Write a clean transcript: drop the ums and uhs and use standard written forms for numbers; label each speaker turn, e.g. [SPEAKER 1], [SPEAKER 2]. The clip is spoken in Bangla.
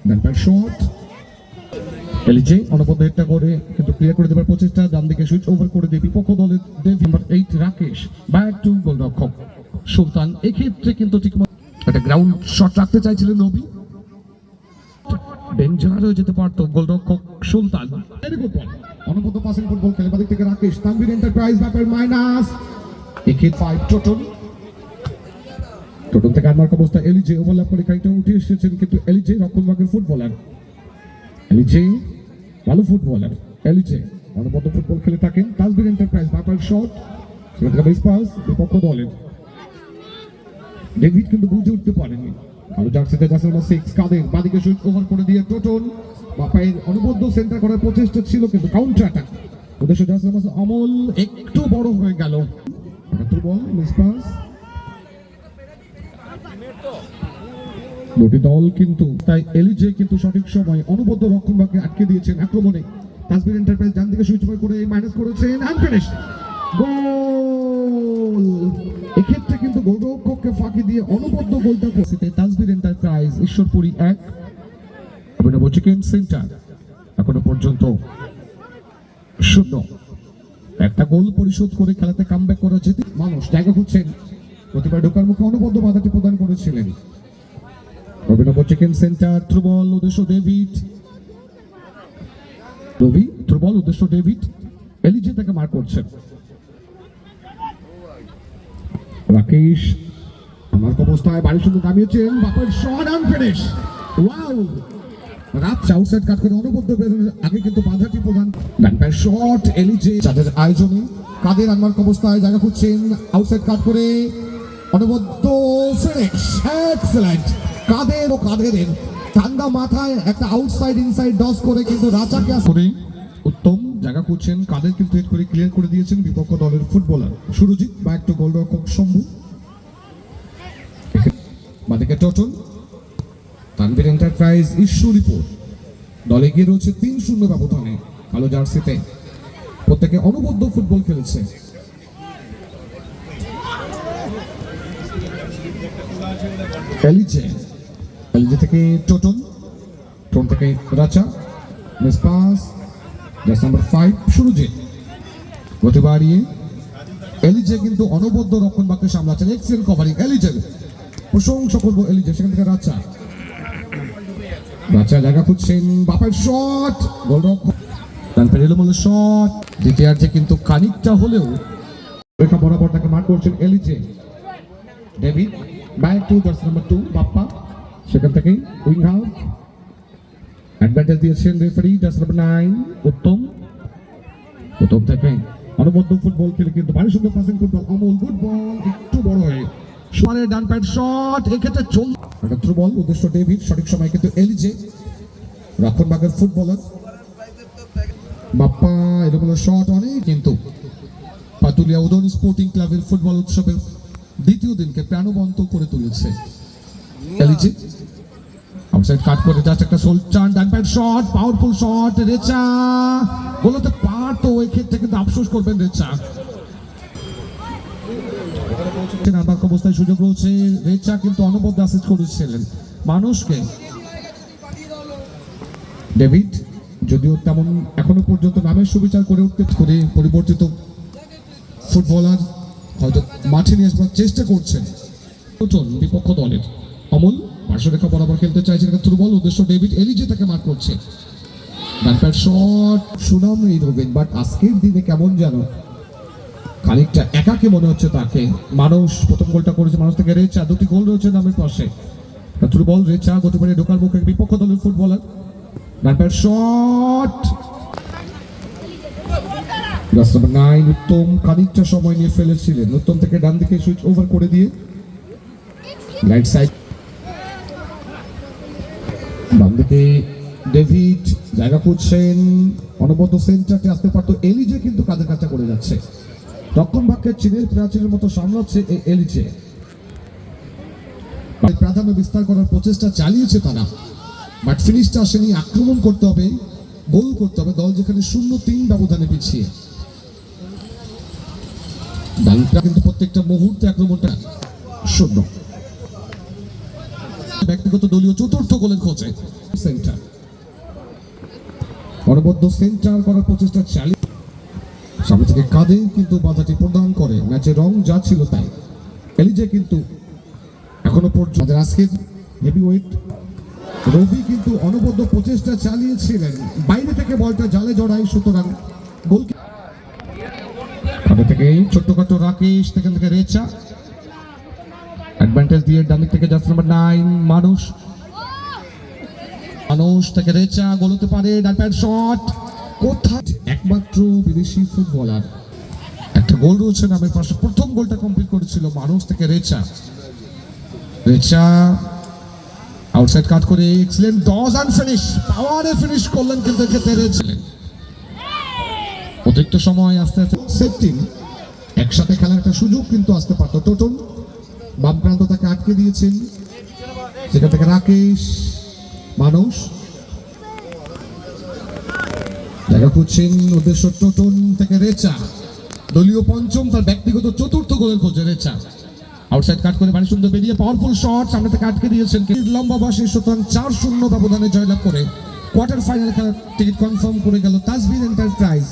[SPEAKER 1] ডান শট এলিজে অনবদ্য একটা করে কিন্তু ক্লিয়ার করে দেবার প্রচেষ্টা, ডান দিকে সুইচ ওভার করে দিয়ে বিপক্ষ দলের নাম্বার 8 রাকেশ ব্যাক টু গোলরক্ষক সুলতান। এক্ষেত্রে কিন্তু ঠিক একটা গ্রাউন্ড শট রাখতে চাইছিলেন নবী, ডেঞ্জার হয়ে যেতে পারতো গোলরক্ষক সুলতান। ভেরি গুড বল, অনবদ্য পাসিং ফুটবল খেলে বাদিক থেকে রাকেশ, তানভীর এন্টারপ্রাইজ ব্যাপার মাইনাস এক্ষেত্রে 5 টোটাল থেকে আনমার্ক অবস্থা এলিজে ওভারল্যাপ করে খানিকটা উঠে এসেছেন, কিন্তু এলিজে রক্ষণভাগের ফুটবলার, এলিজে ভালো ফুটবলার, এলিজে অনবদ্য ফুটবল খেলে থাকেন। তানভীর এন্টারপ্রাইজ ব্যাপার শট সেখান থেকে পাস বিপক্ষ দলের, ডেভিড কিন্তু বুঝে উঠতে পারেনি। ভালো জার্সিতে জার্সি নাম্বার 6 কাদের বাদিকে সুইচ ওভার করে দিয়ে টোটন বাপায়ের অনবদ্য সেন্টার করার প্রচেষ্টা ছিল, কিন্তু কাউন্টার অ্যাটাক উদ্দেশ্য জার্সি নাম্বার অমল একটু বড় হয়ে গেল। বল মিস পাস, দুটি দল কিন্তু তাই এলিজে কিন্তু সঠিক সময় অনবদ্য রক্ষণভাগকে আটকে দিয়েছেন আক্রমণে। তানভীর এন্টারপ্রাইজ ডান দিকে সুইচ ওভার করে মাইনাস করেছেন, আনফিনিশ গোল। এক্ষেত্রে কিন্তু গোলরক্ষককে ফাঁকি দিয়ে অনবদ্য গোলটা করতে তানভীর এন্টারপ্রাইজ ঈশ্বরপুরি 1 অভিনব চিকেন সেন্টার এখনো পর্যন্ত 0। একটা গোল পরিশোধ করে খেলাতে কামব্যাক করা যেতে মানুষ জায়গা খুঁজছেন, প্রতিবার ঢোকার মুখে অনবদ্য বাধাটি প্রদান করেছিলেন। অভিনব চিকেন সেন্টার থ্রুবল উদ্দেশ্য ডেভিড, রবি থ্রুবল উদ্দেশ্য ডেভিড, এলিজে তাকে মার করছেন। রাকেশ আমার অবস্থায় বাড়ি শুধু নামিয়েছেন, বাপার শট আনফিনিশ। ওয়াও, রাত আউটসাইড কাট করে অনবদ্য বেরোনোর আগে কিন্তু বাধাটি প্রদান। ডান শট এলিজে যাদের আয়োজনে কাদের আনমার্ক অবস্থায় জায়গা খুঁজছেন, আউটসাইড কাট করে অনবদ্য ফিনিশ, এক্সেলেন্ট। কাদের ও কাদেরের ঠান্ডা মাথায় একটা আউটসাইড ইনসাইড ডস করে কিন্তু রাজাকে করে উত্তম জায়গা খুঁজছেন, কাদের কিন্তু হেড করে ক্লিয়ার করে দিয়েছেন বিপক্ষ দলের ফুটবলার সুরজিৎ ব্যাক টু গোলরক্ষক শম্ভু। বাদিকে টোটন তানভীর এন্টারপ্রাইজ ঈশ্বরীপুর দলে গিয়ে রয়েছে 3-0 ব্যবধানে। কালো জার্সিতে প্রত্যেকে অনবদ্য ফুটবল খেলেছে। এলিজে থেকে টোটন থেকে রাচা miss pass just number 5 Surajit গতি বাড়িয়ে এলিজে কিন্তু অনবদ্য রক্ষণভাগকে সামলাচ্ছেন, এক্সেলেন্ট কভারিং এলিজে, প্রশংসা করবো এলিজে। সেখান থেকে রাচা জায়গা খুঁজছেন, বাপার শট গোলরক্ষক তানভীর এলোমেলো শট দ্বিতীয়ার্ধে কিন্তু খানিকটা হলেও রেখা বরাবর তাকে মার করছেন এলিজে। David back to jersey number 2 Bappa, সেখান থেকে উইং হাফ অ্যাডভান্টেজ দিয়েছেন রেফারি জার্সি নাম্বার 9 উত্তম থেকে অনবদ্য ফুটবল খেলে কিন্তু ভারী সুন্দর passing football Amal, good ball একটু বড় হয়ে সোয়ারের ডান প্যাড শট, এক্ষেত্রে একটা থ্রু বল উদ্দেশ্য ডেভিড, সঠিক সময় কিন্তু এলিজে রক্ষণভাগের ফুটবলার বাপ্পা এরকম শট অনেক, কিন্তু পাতুলিয়া উদয়ন স্পোর্টিং ক্লাবের ফুটবল উৎসবের দ্বিতীয় দিনকে প্রাণবন্ত করে তুলেছে এলিজে। আউটসাইড কাট করে জাস্ট একটা সোলচান ডান প্যাড শট, পাওয়ারফুল শট, রেচা বলতে পারতো, ওই ক্ষেত্রে কিন্তু আফসোস করবেন রেচা। অবস্থায় সুযোগ রয়েছে, রেচা কিন্তু অনবদ্য অ্যাসিস্ট করেছিলেন মানুষকে। ডেভিড যদিও তেমন এখনো পর্যন্ত নামের সুবিচার করে উঠতে করে পরিবর্তিত ফুটবলার হয়তো মাঠে নিয়ে আসবার চেষ্টা করছেন বিপক্ষ দলের। অমল পার্শ্বরেখা বরাবর খেলতে চাইছেন, থ্রু বল উদ্দেশ্য ডেভিড, এলিজে তাকে মার করছে। ডান প্যাড শট সুনাম এই রবেন, বাট আজকের দিনে কেমন যেন খানিকটা একাকে মনে হচ্ছে তাকে। মানুষ প্রথম গোলটা করেছে মানুষ থেকে রেচা, দুটি গোল রয়েছে নামের পাশে। থ্রু বল রেচা গতি বাড়িয়ে ঢোকার মুখে বিপক্ষ দলের ফুটবলার, ডান প্যাড শট জার্সি নাম্বার 9 উত্তম খানিকটা সময় নিয়ে ফেলেছিলেন, উত্তম থেকে ডান দিকে সুইচ ওভার করে দিয়ে রাইট সাইড বাম দিকে ডেভিড জায়গা খুঁজছেন, অনবদ্য সেন্টারটি আসতে পারতো এলিজে, কিন্তু কাদের কাছে করে যাচ্ছে রক্ষণ ভাগকে চীনের প্রাচীরের মতো সামলাচ্ছে এই এলিজে। প্রাধান্য বিস্তার করার প্রচেষ্টা চালিয়েছে তারা, বাট ফিনিশটা আসেনি। আক্রমণ করতে হবে, গোল করতে হবে, দল যেখানে 0-3 ব্যবধানে পিছিয়ে। কিন্তু প্রত্যেকটা মুহূর্তে আক্রমণটা 0। ব্যক্তিগত দলীয় চতুর্থ গোলের খোঁজে সেন্টার অনবদ্য সেন্টার করার প্রচেষ্টা চালিয়ে সামনে থেকে কাঁধে কিন্তু বাধাটি প্রদান করে ম্যাচের রং যা ছিল তাই এলিজে কিন্তু এখনো পর্যন্ত আজকের হেভিওয়েট রবি কিন্তু অনবদ্য প্রচেষ্টা চালিয়েছিলেন বাইরে থেকে বলটা জালে জড়ায় সুতরাং গোল থেকে ছোট্টখাটো রাকেশ সেখান থেকে রেচা অ্যাডভান্টেজ দিয়ে ডান দিক থেকে জার্সি নাম্বার 9 মানুষ থেকে রেচা গোল হতে পারে ডান পায়ের শট কোথায় একমাত্র বিদেশি ফুটবলার একটা গোল রয়েছে নামের পাশে প্রথম গোলটা কমপ্লিট করেছিল মানুষ থেকে রেচা আউটসাইড কাট করে এক্সিলেন্ট ডজ অ্যান্ড ফিনিশ পাওয়ারে ফিনিশ করলেন কিন্তু এক্ষেত্রে রেছিলেন অতিরিক্ত সময় আস্তে আস্তে সেফটি একসাথে খেলার একটা সুযোগ কিন্তু আসতে পারতো টোটন বাম প্রান্ত তাকে আটকে দিয়েছেন সেখান থেকে রাকেশ মানুষ জায়গা খুঁজছেন উদ্দেশ্য টোটন থেকে রেচা দলীয় পঞ্চম তার ব্যক্তিগত চতুর্থ গোলের খোঁজে রেচা আউটসাইড কাট করে মানে সুন্দর বেরিয়ে পাওয়ারফুল শট সামনে থেকে আটকে দিয়েছেন লম্বা বাসে সুতরাং 4-0 ব্যবধানে জয়লাভ করে কোয়ার্টার ফাইনাল খেলার টিকিট কনফার্ম করে গেল তাসবির এন্টারপ্রাইজ